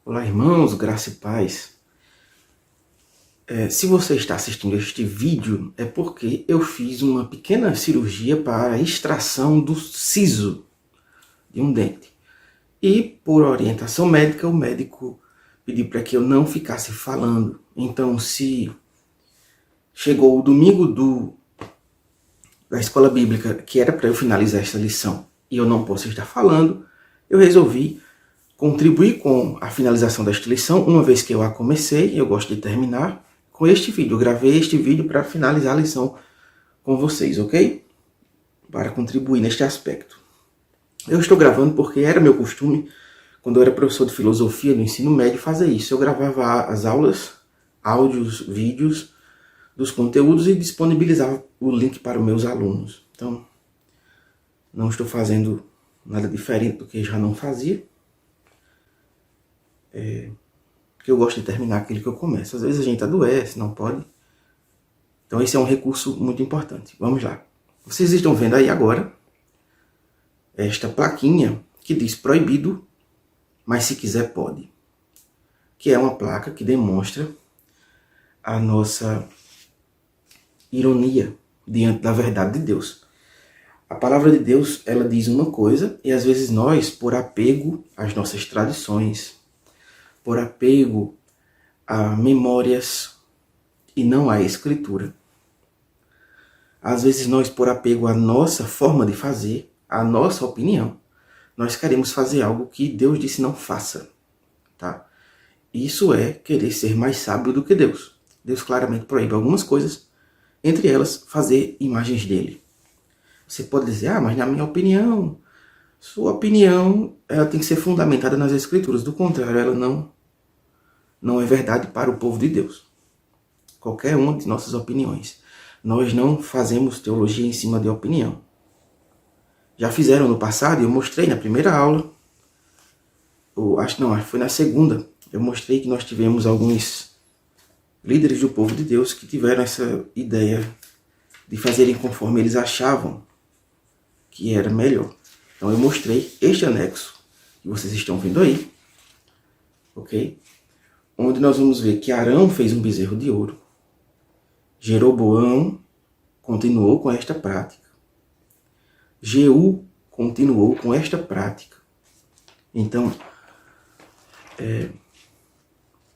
Olá, irmãos, graça e paz. Se você está assistindo este vídeo, é porque eu fiz uma pequena cirurgia para a extração do siso de um dente. E, por orientação médica, o médico pediu para que eu não ficasse falando. Então, se chegou o domingo da escola bíblica, que era para eu finalizar esta lição, e eu não posso estar falando, eu resolvi contribuir com a finalização desta lição, uma vez que eu a comecei, eu gosto de terminar com este vídeo. Eu gravei este vídeo para finalizar a lição com vocês, ok? Para contribuir neste aspecto. Eu estou gravando porque era meu costume, quando eu era professor de filosofia no ensino médio, fazer isso. Eu gravava as aulas, áudios, vídeos dos conteúdos e disponibilizava o link para os meus alunos. Então, não estou fazendo nada diferente do que já não fazia. Porque eu gosto de terminar aquilo que eu começo. Às vezes a gente adoece, não pode. Então esse é um recurso muito importante. Vamos lá. Vocês estão vendo aí agora esta plaquinha que diz proibido, mas se quiser pode. Que é uma placa que demonstra a nossa ironia diante da verdade de Deus. A palavra de Deus, ela diz uma coisa e às vezes nós, por apego às nossas tradições, por apego a memórias e não à escritura. Às vezes nós, por apego à nossa forma de fazer, à nossa opinião, nós queremos fazer algo que Deus disse não faça. Tá? Isso é querer ser mais sábio do que Deus. Deus claramente proíbe algumas coisas, entre elas fazer imagens dele. Você pode dizer, mas na minha opinião, sua opinião ela tem que ser fundamentada nas escrituras. Do contrário, ela não é verdade para o povo de Deus. Qualquer uma de nossas opiniões. Nós não fazemos teologia em cima de opinião. Já fizeram no passado e eu mostrei na primeira aula. Acho que foi na segunda. Eu mostrei que nós tivemos alguns líderes do povo de Deus que tiveram essa ideia de fazerem conforme eles achavam que era melhor. Então eu mostrei este anexo que vocês estão vendo aí. Ok? Onde nós vamos ver que Arão fez um bezerro de ouro. Jeroboão continuou com esta prática. Jeú continuou com esta prática. Então,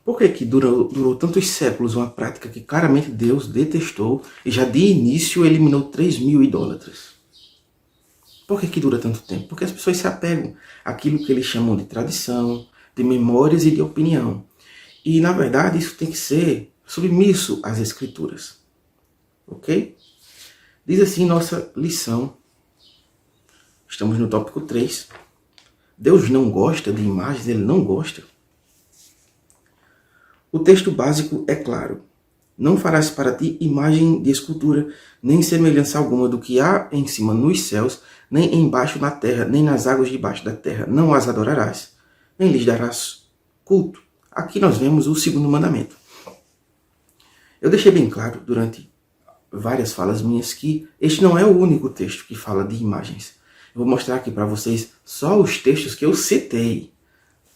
por que durou tantos séculos uma prática que claramente Deus detestou e já de início eliminou 3.000 idólatras? Por que dura tanto tempo? Porque as pessoas se apegam àquilo que eles chamam de tradição, de memórias e de opinião. E, na verdade, isso tem que ser submisso às escrituras. Ok? Diz assim nossa lição. Estamos no tópico 3. Deus não gosta de imagens, ele não gosta. O texto básico é claro. Não farás para ti imagem de escultura, nem semelhança alguma do que há em cima nos céus, nem embaixo na terra, nem nas águas debaixo da terra. Não as adorarás, nem lhes darás culto. Aqui nós vemos o segundo mandamento. Eu deixei bem claro durante várias falas minhas que este não é o único texto que fala de imagens. Eu vou mostrar aqui para vocês só os textos que eu citei.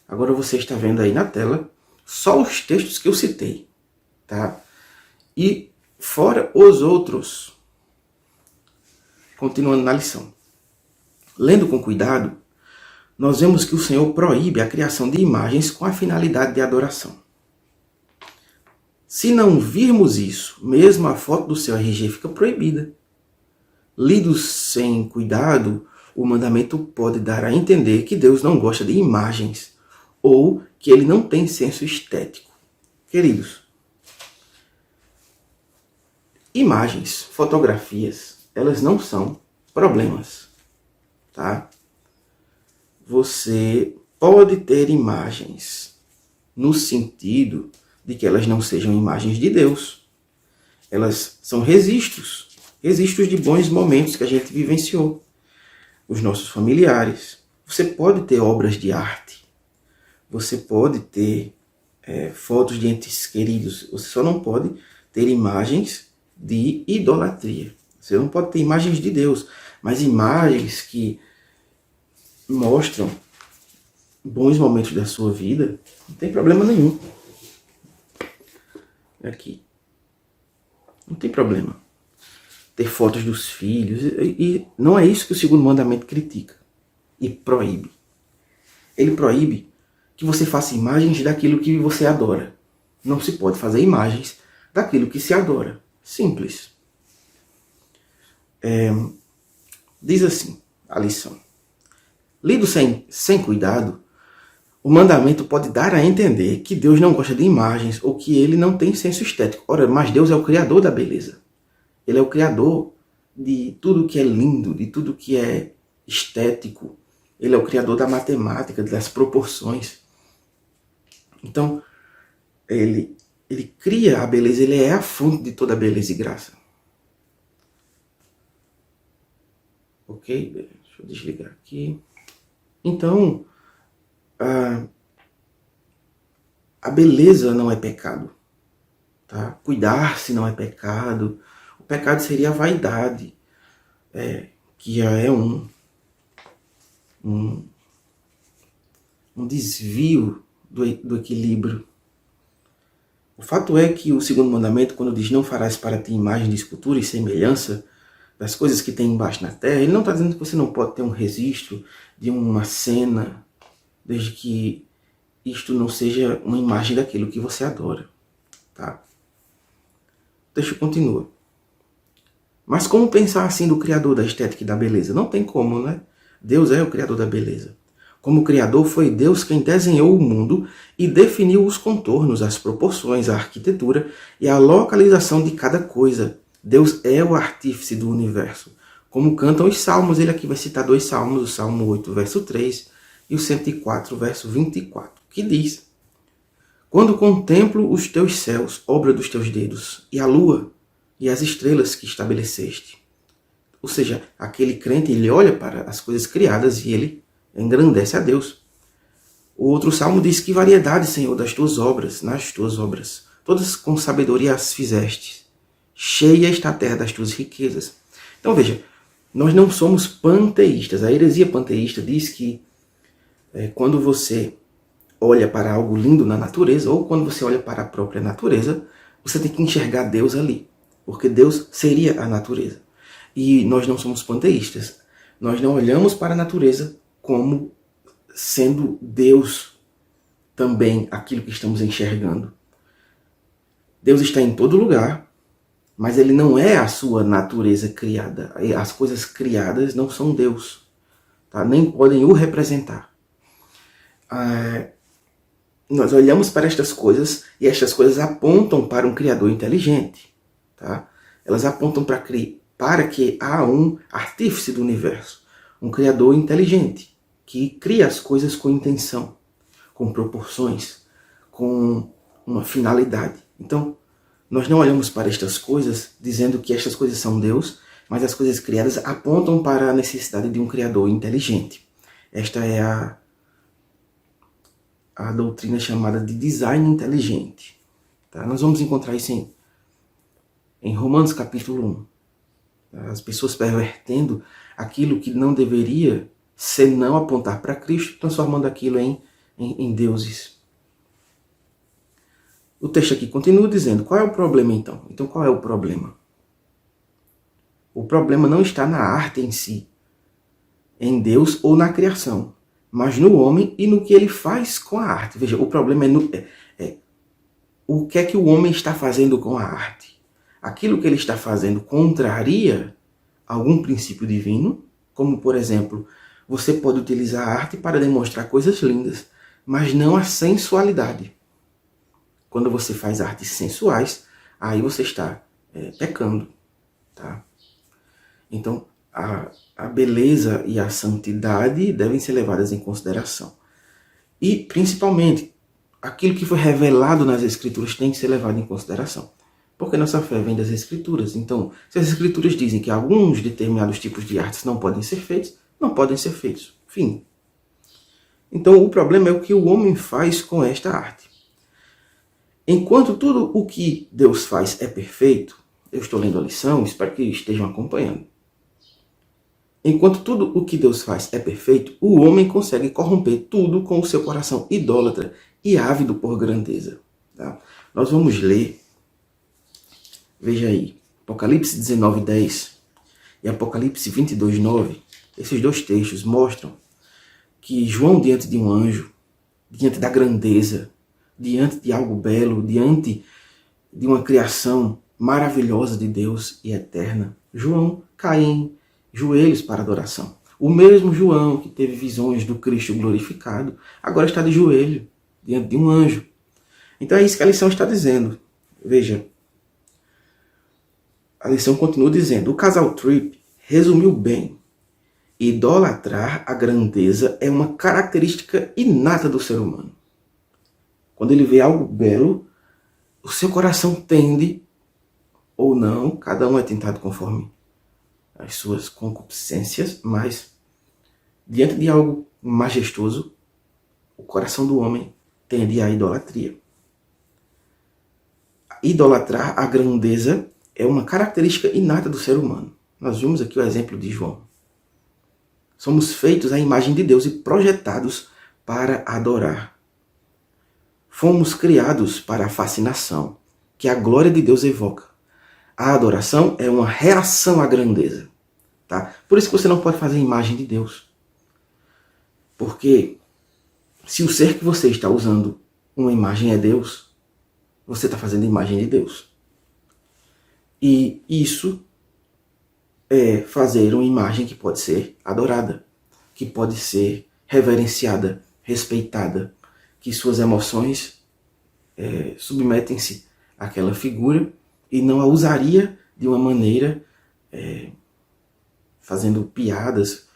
Agora você está vendo aí na tela só os textos que eu citei. Tá? E fora os outros. Continuando na lição. Lendo com cuidado, nós vemos que o Senhor proíbe a criação de imagens com a finalidade de adoração. Se não virmos isso, mesmo a foto do seu RG fica proibida. Lido sem cuidado, o mandamento pode dar a entender que Deus não gosta de imagens ou que ele não tem senso estético. Queridos, imagens, fotografias, elas não são problemas, tá? Você pode ter imagens no sentido de que elas não sejam imagens de Deus. Elas são registros de bons momentos que a gente vivenciou. Os nossos familiares. Você pode ter obras de arte. Você pode ter fotos de entes queridos. Você só não pode ter imagens de idolatria. Você não pode ter imagens de Deus, mas imagens que mostram bons momentos da sua vida, não tem problema nenhum. Aqui. Não tem problema. Ter fotos dos filhos. E não é isso que o segundo mandamento critica e proíbe. Ele proíbe que você faça imagens daquilo que você adora. Não se pode fazer imagens daquilo que se adora. Simples. Diz assim a lição. Lido sem cuidado, o mandamento pode dar a entender que Deus não gosta de imagens ou que ele não tem senso estético. Ora, mas Deus é o criador da beleza. Ele é o criador de tudo que é lindo, de tudo que é estético. Ele é o criador da matemática, das proporções. Então, ele cria a beleza, ele é a fonte de toda a beleza e graça. Ok? Deixa eu desligar aqui. Então, a beleza não é pecado. Tá? Cuidar-se não é pecado. O pecado seria a vaidade, que já é um desvio do equilíbrio. O fato é que o segundo mandamento, quando diz não farás para ti imagem de escultura e semelhança das coisas que tem embaixo na terra, ele não está dizendo que você não pode ter um registro de uma cena, desde que isto não seja uma imagem daquilo que você adora. Tá? O texto continua. Mas como pensar assim do Criador da estética e da beleza? Não tem como, né? Deus é o Criador da beleza. Como Criador, foi Deus quem desenhou o mundo e definiu os contornos, as proporções, a arquitetura e a localização de cada coisa. Deus é o artífice do universo. Como cantam os salmos, ele aqui vai citar 2 salmos, o Salmo 8, verso 3 e o 104, verso 24, que diz: Quando contemplo os teus céus, obra dos teus dedos, e a lua e as estrelas que estabeleceste. Ou seja, aquele crente, ele olha para as coisas criadas e ele engrandece a Deus. O outro salmo diz: Que variedade, Senhor, das tuas obras, nas tuas obras. Todas com sabedoria as fizeste. Cheia está a terra das tuas riquezas. Então veja, nós não somos panteístas. A heresia panteísta diz que quando você olha para algo lindo na natureza, ou quando você olha para a própria natureza, você tem que enxergar Deus ali. Porque Deus seria a natureza. E nós não somos panteístas. Nós não olhamos para a natureza como sendo Deus também aquilo que estamos enxergando. Deus está em todo lugar, mas ele não é a sua natureza criada. As coisas criadas não são Deus, tá? Nem podem o representar. Nós olhamos para estas coisas e estas coisas apontam para um Criador inteligente. Tá? Elas apontam para que há um artífice do universo, um Criador inteligente, que cria as coisas com intenção, com proporções, com uma finalidade. Então, nós não olhamos para estas coisas dizendo que estas coisas são Deus, mas as coisas criadas apontam para a necessidade de um Criador inteligente. Esta é a doutrina chamada de design inteligente. Tá? Nós vamos encontrar isso em Romanos capítulo 1. As pessoas pervertendo aquilo que não deveria senão apontar para Cristo, transformando aquilo em deuses. O texto aqui continua dizendo, qual é o problema então? Então qual é o problema? O problema não está na arte em si, em Deus ou na criação, mas no homem e no que ele faz com a arte. Veja, o problema é o que é que o homem está fazendo com a arte. Aquilo que ele está fazendo contraria algum princípio divino, como por exemplo, você pode utilizar a arte para demonstrar coisas lindas, mas não a sensualidade. Quando você faz artes sensuais, aí você está pecando. Tá? Então, a beleza e a santidade devem ser levadas em consideração. E, principalmente, aquilo que foi revelado nas Escrituras tem que ser levado em consideração. Porque nossa fé vem das Escrituras. Então, se as Escrituras dizem que alguns determinados tipos de artes não podem ser feitos, não podem ser feitos. Fim. Então, o problema é o que o homem faz com esta arte. Enquanto tudo o que Deus faz é perfeito, eu estou lendo a lição, espero que estejam acompanhando. Enquanto tudo o que Deus faz é perfeito, o homem consegue corromper tudo com o seu coração idólatra e ávido por grandeza. Tá? Nós vamos ler, veja aí, Apocalipse 19:10 e Apocalipse 22:9. Esses dois textos mostram que João, diante de um anjo, diante da grandeza, diante de algo belo, diante de uma criação maravilhosa de Deus e eterna, João cai em joelhos para adoração. O mesmo João que teve visões do Cristo glorificado, agora está de joelho diante de um anjo. Então é isso que a lição está dizendo. Veja, a lição continua dizendo: o casal Tripp resumiu bem. Idolatrar a grandeza é uma característica inata do ser humano. Quando ele vê algo belo, o seu coração tende, ou não, cada um é tentado conforme as suas concupiscências, mas diante de algo majestoso, o coração do homem tende à idolatria. Idolatrar a grandeza é uma característica inata do ser humano. Nós vimos aqui o exemplo de João. Somos feitos à imagem de Deus e projetados para adorar. Fomos criados para a fascinação que a glória de Deus evoca. A adoração é uma reação à grandeza. Tá? Por isso que você não pode fazer imagem de Deus. Porque se o ser que você está usando uma imagem é Deus, você está fazendo imagem de Deus. E isso é fazer uma imagem que pode ser adorada, que pode ser reverenciada, respeitada, que suas emoções submetem-se àquela figura e não a usaria de uma maneira fazendo piadas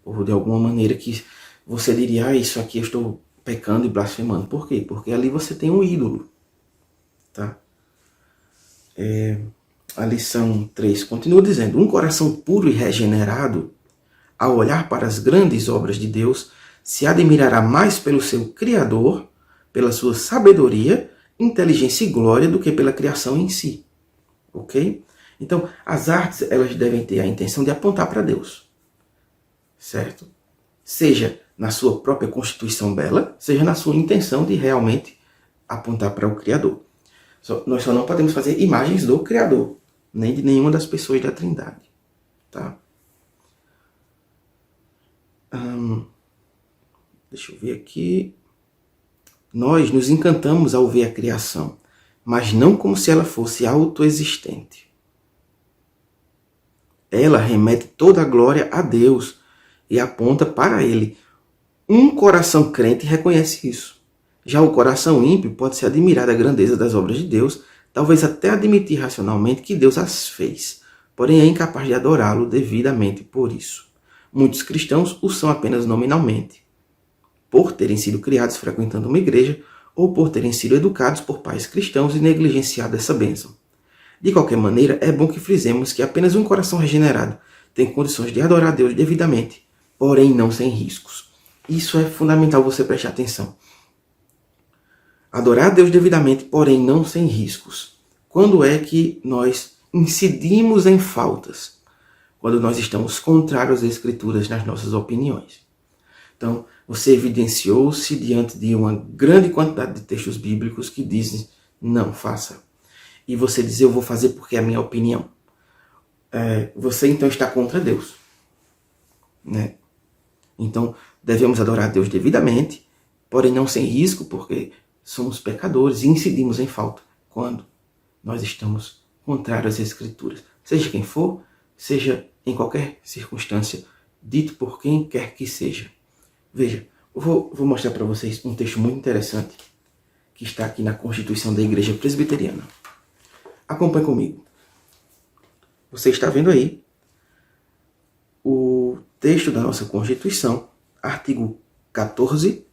ou de alguma maneira que você diria: isso aqui eu estou pecando e blasfemando. Por quê? Porque ali você tem um ídolo. Tá? A lição 3 continua dizendo: um coração puro e regenerado, ao olhar para as grandes obras de Deus, se admirará mais pelo seu Criador, pela sua sabedoria, inteligência e glória do que pela criação em si. Ok? Então, as artes elas devem ter a intenção de apontar para Deus. Certo? Seja na sua própria constituição bela, seja na sua intenção de realmente apontar para o Criador. Nós só não podemos fazer imagens do Criador, nem de nenhuma das pessoas da Trindade. Tá? Deixa eu ver aqui. Nós nos encantamos ao ver a criação, mas não como se ela fosse autoexistente. Ela remete toda a glória a Deus e aponta para Ele. Um coração crente reconhece isso. Já o coração ímpio pode se admirar da grandeza das obras de Deus, talvez até admitir racionalmente que Deus as fez, porém é incapaz de adorá-lo devidamente por isso. Muitos cristãos o são apenas nominalmente, por terem sido criados frequentando uma igreja ou por terem sido educados por pais cristãos e negligenciado essa bênção. De qualquer maneira, é bom que frisemos que apenas um coração regenerado tem condições de adorar a Deus devidamente, porém não sem riscos. Isso é fundamental você prestar atenção. Adorar a Deus devidamente, porém não sem riscos. Quando é que nós incidimos em faltas? Quando nós estamos contrários às Escrituras nas nossas opiniões. Então, você evidenciou-se diante de uma grande quantidade de textos bíblicos que dizem: não faça. E você diz: eu vou fazer porque é a minha opinião. Você então está contra Deus. Né? Então, devemos adorar a Deus devidamente, porém não sem risco, porque somos pecadores e incidimos em falta quando nós estamos contrários às Escrituras. Seja quem for, seja em qualquer circunstância, dito por quem quer que seja. Veja, eu vou mostrar para vocês um texto muito interessante que está aqui na Constituição da Igreja Presbiteriana. Acompanhe comigo. Você está vendo aí o texto da nossa Constituição, artigo 14,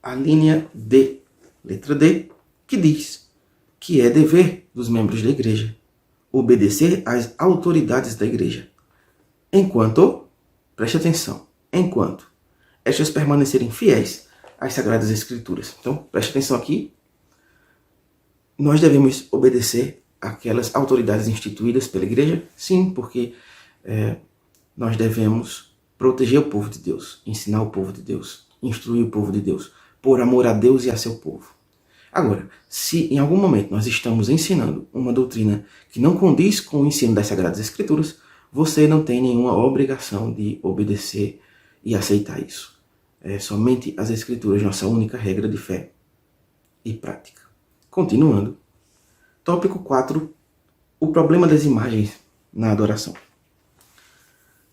a linha D, letra D, que diz que é dever dos membros da Igreja obedecer às autoridades da Igreja, enquanto, preste atenção, enquanto estas permanecerem fiéis às Sagradas Escrituras. Então, preste atenção aqui. Nós devemos obedecer àquelas autoridades instituídas pela Igreja? Sim, porque nós devemos proteger o povo de Deus, ensinar o povo de Deus, instruir o povo de Deus, por amor a Deus e a seu povo. Agora, se em algum momento nós estamos ensinando uma doutrina que não condiz com o ensino das Sagradas Escrituras, você não tem nenhuma obrigação de obedecer e aceitar isso. É somente as Escrituras, nossa única regra de fé e prática. Continuando. Tópico 4. O problema das imagens na adoração.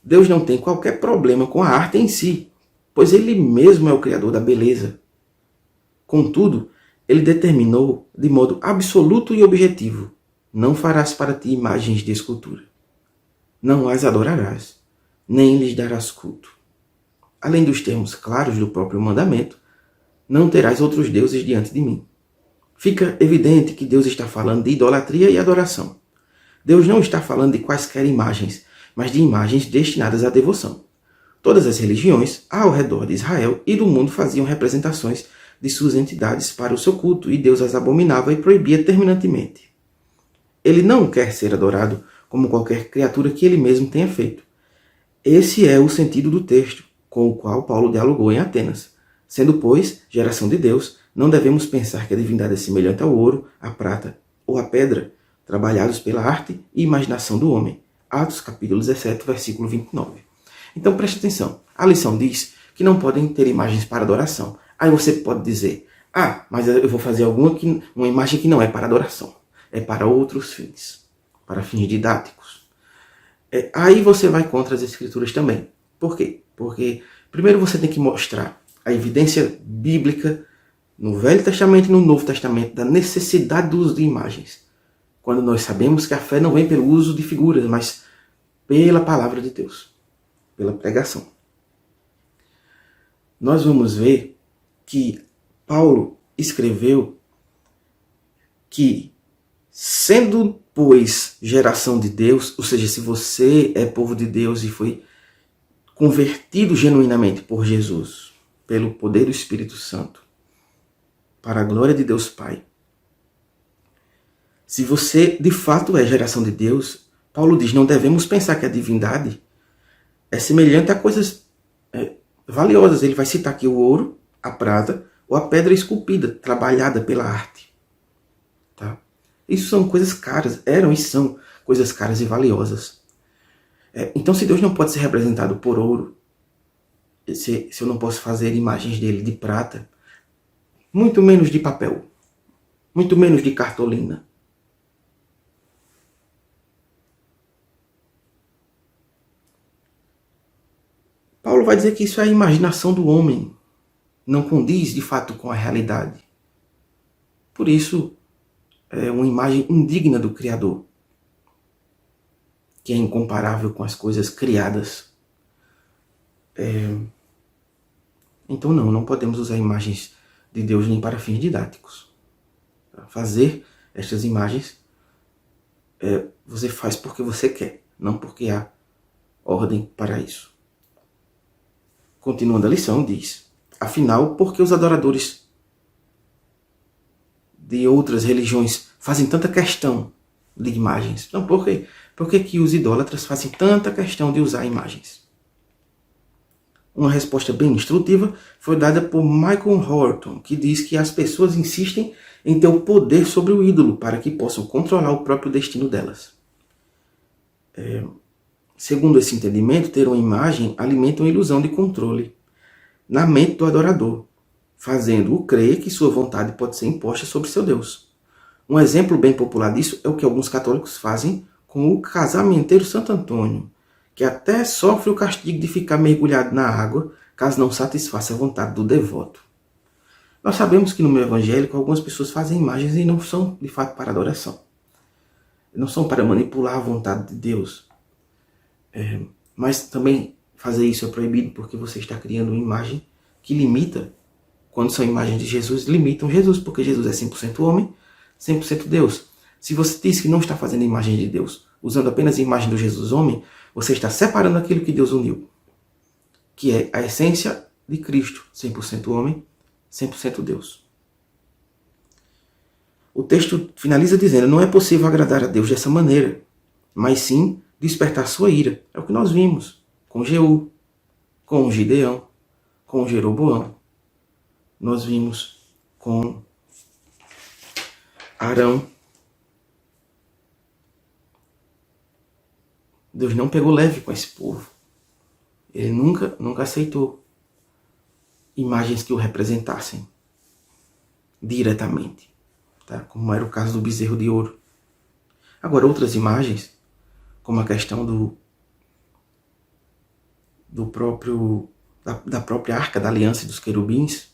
Deus não tem qualquer problema com a arte em si, pois Ele mesmo é o Criador da beleza. Contudo, Ele determinou de modo absoluto e objetivo: não farás para ti imagens de escultura. Não as adorarás, nem lhes darás culto. Além dos termos claros do próprio mandamento, não terás outros deuses diante de mim. Fica evidente que Deus está falando de idolatria e adoração. Deus não está falando de quaisquer imagens, mas de imagens destinadas à devoção. Todas as religiões ao redor de Israel e do mundo faziam representações de suas entidades para o seu culto, e Deus as abominava e proibia terminantemente. Ele não quer ser adorado como qualquer criatura que ele mesmo tenha feito. Esse é o sentido do texto com o qual Paulo dialogou em Atenas. Sendo, pois, geração de Deus, não devemos pensar que a divindade é semelhante ao ouro, à prata ou à pedra, trabalhados pela arte e imaginação do homem. Atos capítulo 17, versículo 29. Então preste atenção. A lição diz que não podem ter imagens para adoração. Aí você pode dizer: mas eu vou fazer uma imagem que não é para adoração. É para outros fins. Para fins didáticos. Aí você vai contra as Escrituras também. Por quê? Porque primeiro você tem que mostrar a evidência bíblica no Velho Testamento e no Novo Testamento da necessidade do uso de imagens. Quando nós sabemos que a fé não vem pelo uso de figuras, mas pela palavra de Deus, pela pregação. Nós vamos ver que Paulo escreveu que, sendo, pois, geração de Deus, ou seja, se você é povo de Deus e foi convertido genuinamente por Jesus, pelo poder do Espírito Santo, para a glória de Deus Pai, se você de fato é geração de Deus, Paulo diz: não devemos pensar que a divindade é semelhante a coisas valiosas. Ele vai citar aqui o ouro, a prata ou a pedra esculpida, trabalhada pela arte. Tá? Isso são coisas caras, eram e são coisas caras e valiosas. Então, se Deus não pode ser representado por ouro, se eu não posso fazer imagens dele de prata, muito menos de papel, muito menos de cartolina. Paulo vai dizer que isso é a imaginação do homem, não condiz de fato com a realidade. Por isso, é uma imagem indigna do Criador, que é incomparável com as coisas criadas. Então não podemos usar imagens de Deus nem para fins didáticos. Fazer estas imagens, você faz porque você quer, não porque há ordem para isso. Continuando a lição, diz: afinal, por que os adoradores de outras religiões fazem tanta questão de imagens? Não, por quê? Por que os idólatras fazem tanta questão de usar imagens? Uma resposta bem instrutiva foi dada por Michael Horton, que diz que as pessoas insistem em ter o poder sobre o ídolo para que possam controlar o próprio destino delas. Segundo esse entendimento, ter uma imagem alimenta uma ilusão de controle na mente do adorador, fazendo-o crer que sua vontade pode ser imposta sobre seu Deus. Um exemplo bem popular disso é o que alguns católicos fazem com o casamenteiro Santo Antônio, que até sofre o castigo de ficar mergulhado na água caso não satisfaça a vontade do devoto. Nós sabemos que no meio evangélico algumas pessoas fazem imagens e não são de fato para adoração. Não são para manipular a vontade de Deus. Mas também fazer isso é proibido porque você está criando uma imagem que limita, quando são imagens de Jesus, limitam Jesus, porque Jesus é 100% homem, 100% Deus. Se você diz que não está fazendo imagem de Deus, usando apenas a imagem do Jesus homem, você está separando aquilo que Deus uniu, que é a essência de Cristo, 100% homem, 100% Deus. O texto finaliza dizendo: não é possível agradar a Deus dessa maneira, mas sim despertar sua ira. É o que nós vimos. com Jeú, com Gideão, com Jeroboão. Nós vimos com Arão. Deus não pegou leve com esse povo. Ele nunca aceitou imagens que o representassem diretamente, tá? Como era o caso do bezerro de ouro. Agora, outras imagens, como a questão da própria arca da aliança dos querubins,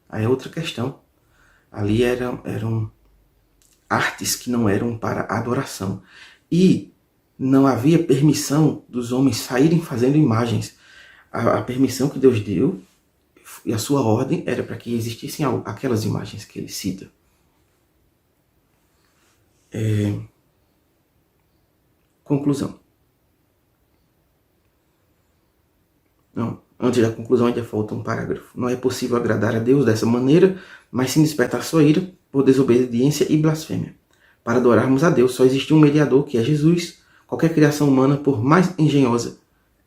aí é outra questão. Ali eram artes que não eram para adoração. E não havia permissão dos homens saírem fazendo imagens. A permissão que Deus deu e a sua ordem era para que existissem aquelas imagens que ele cita. Conclusão. Não, antes da conclusão ainda falta um parágrafo. Não é possível agradar a Deus dessa maneira, mas sim despertar sua ira por desobediência e blasfêmia. Para adorarmos a Deus só existe um mediador, que é Jesus. Qualquer criação humana, por mais engenhosa,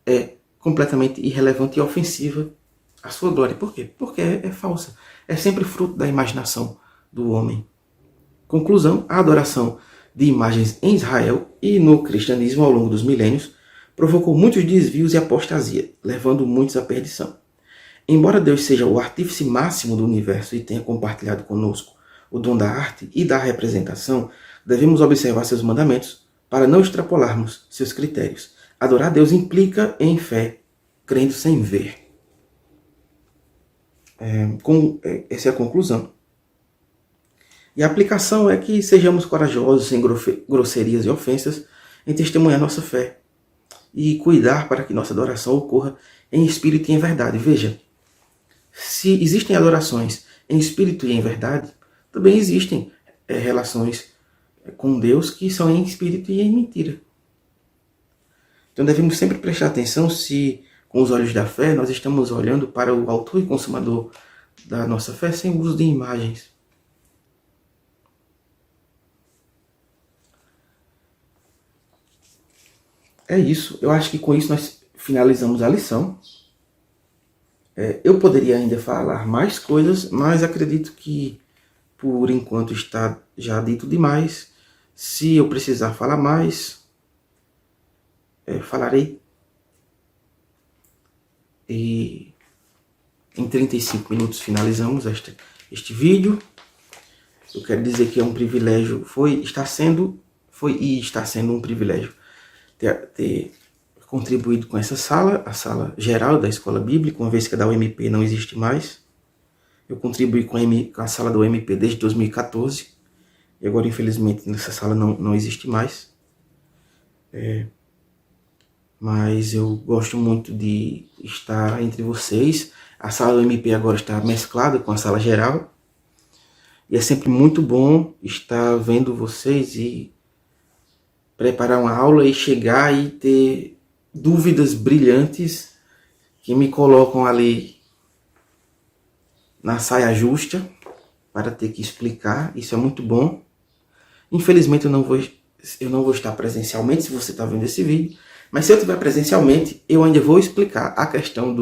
é completamente irrelevante e ofensiva à sua glória. Por quê? Porque é falsa. É sempre fruto da imaginação do homem. Conclusão, a adoração de imagens em Israel e no cristianismo ao longo dos milênios provocou muitos desvios e apostasia, levando muitos à perdição. Embora Deus seja o artífice máximo do universo e tenha compartilhado conosco o dom da arte e da representação, devemos observar seus mandamentos para não extrapolarmos seus critérios. Adorar a Deus implica em fé, crendo sem ver. Essa é a conclusão. E a aplicação é que sejamos corajosos, sem grosserias e ofensas, em testemunhar nossa fé e cuidar para que nossa adoração ocorra em espírito e em verdade. Veja, se existem adorações em espírito e em verdade, também existem relações com Deus que são em espírito e em mentira. Então devemos sempre prestar atenção se, com os olhos da fé, nós estamos olhando para o autor e consumador da nossa fé sem uso de imagens. É isso. Eu acho que com isso nós finalizamos a lição. Eu poderia ainda falar mais coisas, mas acredito que por enquanto está já dito demais. Se eu precisar falar mais, falarei. E em 35 minutos finalizamos este vídeo. Eu quero dizer que é um privilégio, está sendo um privilégio ter contribuído com essa sala, a sala geral da Escola Bíblica, uma vez que a da UMP não existe mais. Eu contribuí com a sala da UMP desde 2014, e agora, infelizmente, nessa sala não existe mais. Mas eu gosto muito de estar entre vocês. A sala do MP agora está mesclada com a sala geral. E é sempre muito bom estar vendo vocês e preparar uma aula e chegar e ter dúvidas brilhantes que me colocam ali na saia justa para ter que explicar. Isso é muito bom. Infelizmente eu não vou estar presencialmente se você está vendo esse vídeo. Mas se eu estiver presencialmente, eu ainda vou explicar a questão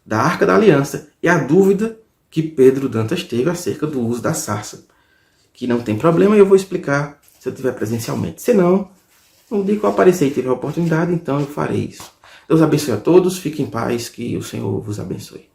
da Arca da Aliança e a dúvida que Pedro Dantas teve acerca do uso da sarça. Que não tem problema, eu vou explicar se eu estiver presencialmente. Se não, no dia que eu aparecer e tiver a oportunidade, então eu farei isso. Deus abençoe a todos, fiquem em paz, que o Senhor vos abençoe.